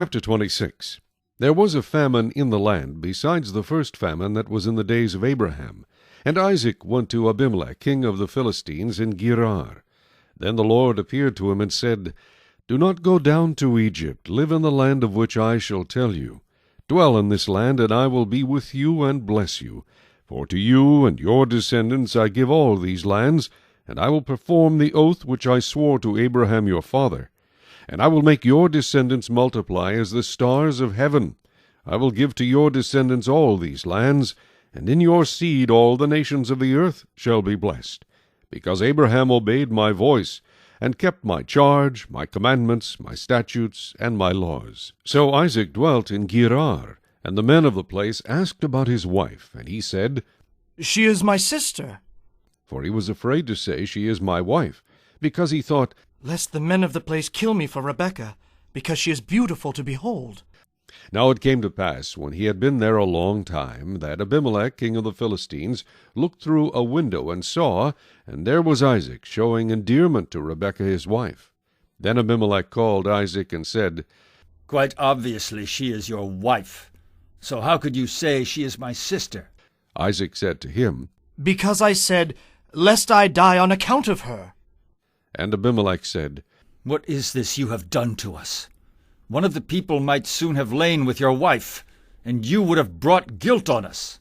Chapter 26. There was a famine in the land, besides the first famine that was in the days of Abraham. And Isaac went to Abimelech, king of the Philistines, in Gerar. Then the Lord appeared to him and said, Do not go down to Egypt. Live in the land of which I shall tell you. Dwell in this land, and I will be with you and bless you. For to you and your descendants I give all these lands, and I will perform the oath which I swore to Abraham your father. And I will make your descendants multiply as the stars of heaven. I will give to your descendants all these lands, and in your seed all the nations of the earth shall be blessed, because Abraham obeyed my voice, and kept my charge, my commandments, my statutes, and my laws. So Isaac dwelt in Gerar, and the men of the place asked about his wife, and he said, She is my sister. For he was afraid to say, She is my wife, because he thought, Lest the men of the place kill me for Rebekah, because she is beautiful to behold. Now it came to pass, when he had been there a long time, that Abimelech, king of the Philistines, looked through a window and saw, and there was Isaac, showing endearment to Rebekah his wife. Then Abimelech called Isaac and said, Quite obviously she is your wife. So how could you say she is my sister? Isaac said to him, Because I said, Lest I die on account of her. And Abimelech said, What is this you have done to us? One of the people might soon have lain with your wife, and you would have brought guilt on us.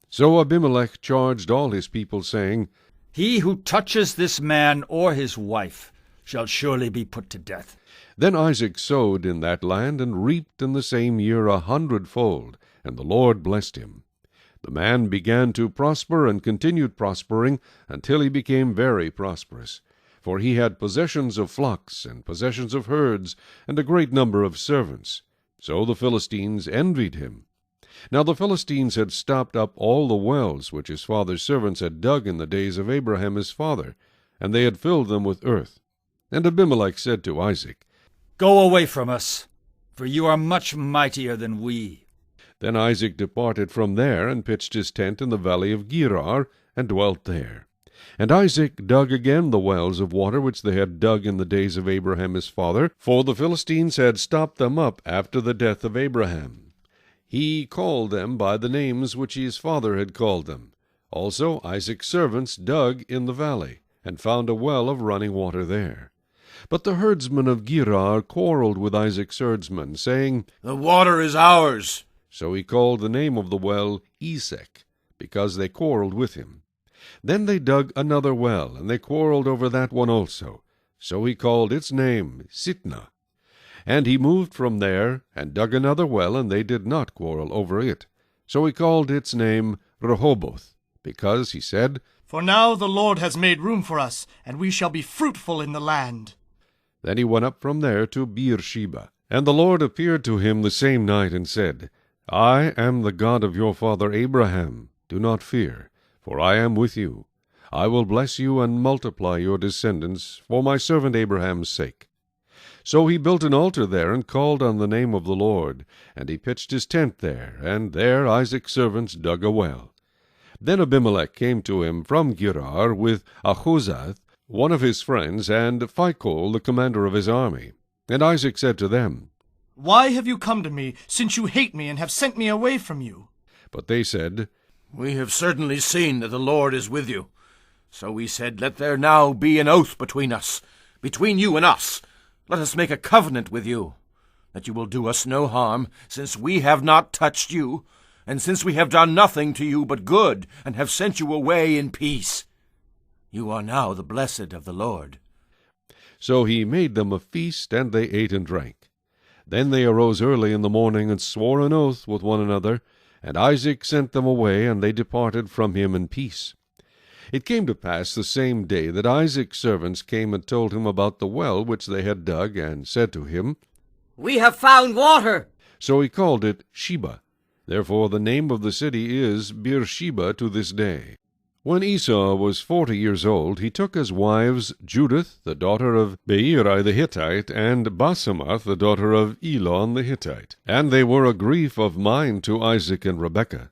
So Abimelech charged all his people, saying, He who touches this man or his wife shall surely be put to death. Then Isaac sowed in that land, and reaped in the same year 100-fold, and the Lord blessed him. The man began to prosper, and continued prospering, until he became very prosperous. For he had possessions of flocks, and possessions of herds, and a great number of servants. So the Philistines envied him. Now the Philistines had stopped up all the wells which his father's servants had dug in the days of Abraham his father, and they had filled them with earth. And Abimelech said to Isaac, Go away from us, for you are much mightier than we. Then Isaac departed from there, and pitched his tent in the valley of Gerar, and dwelt there. And Isaac dug again the wells of water which they had dug in the days of Abraham his father, for the Philistines had stopped them up after the death of Abraham. He called them by the names which his father had called them. Also Isaac's servants dug in the valley, and found a well of running water there. But the herdsmen of Gerar quarreled with Isaac's herdsmen, saying, The water is ours. So he called the name of the well Esek, because they quarreled with him. Then they dug another well, and they quarreled over that one also. So he called its name Sitnah. And he moved from there, and dug another well, and they did not quarrel over it. So he called its name Rehoboth, because, he said, For now the Lord has made room for us, and we shall be fruitful in the land. Then he went up from there to Beersheba. And the Lord appeared to him the same night, and said, I am the God of your father Abraham. Do not fear, for I am with you. I will bless you and multiply your descendants for my servant Abraham's sake. So he built an altar there, and called on the name of the Lord. And he pitched his tent there, and there Isaac's servants dug a well. Then Abimelech came to him from Gerar with Ahuzath, one of his friends, and Phicol, the commander of his army. And Isaac said to them, Why have you come to me, since you hate me and have sent me away from you? But they said, We have certainly seen that the Lord is with you. So we said, Let there now be an oath between us, between you and us. Let us make a covenant with you, that you will do us no harm, since we have not touched you, and since we have done nothing to you but good, and have sent you away in peace. You are now the blessed of the Lord. So he made them a feast, and they ate and drank. Then they arose early in the morning, and swore an oath with one another, and Isaac sent them away, and they departed from him in peace. It came to pass the same day that Isaac's servants came and told him about the well which they had dug, and said to him, We have found water. So he called it Sheba. Therefore the name of the city is Beersheba to this day. When Esau was 40 years old, he took as wives Judith, the daughter of Beeri the Hittite, and Basemath, the daughter of Elon the Hittite. And they were a grief of mind to Isaac and Rebekah.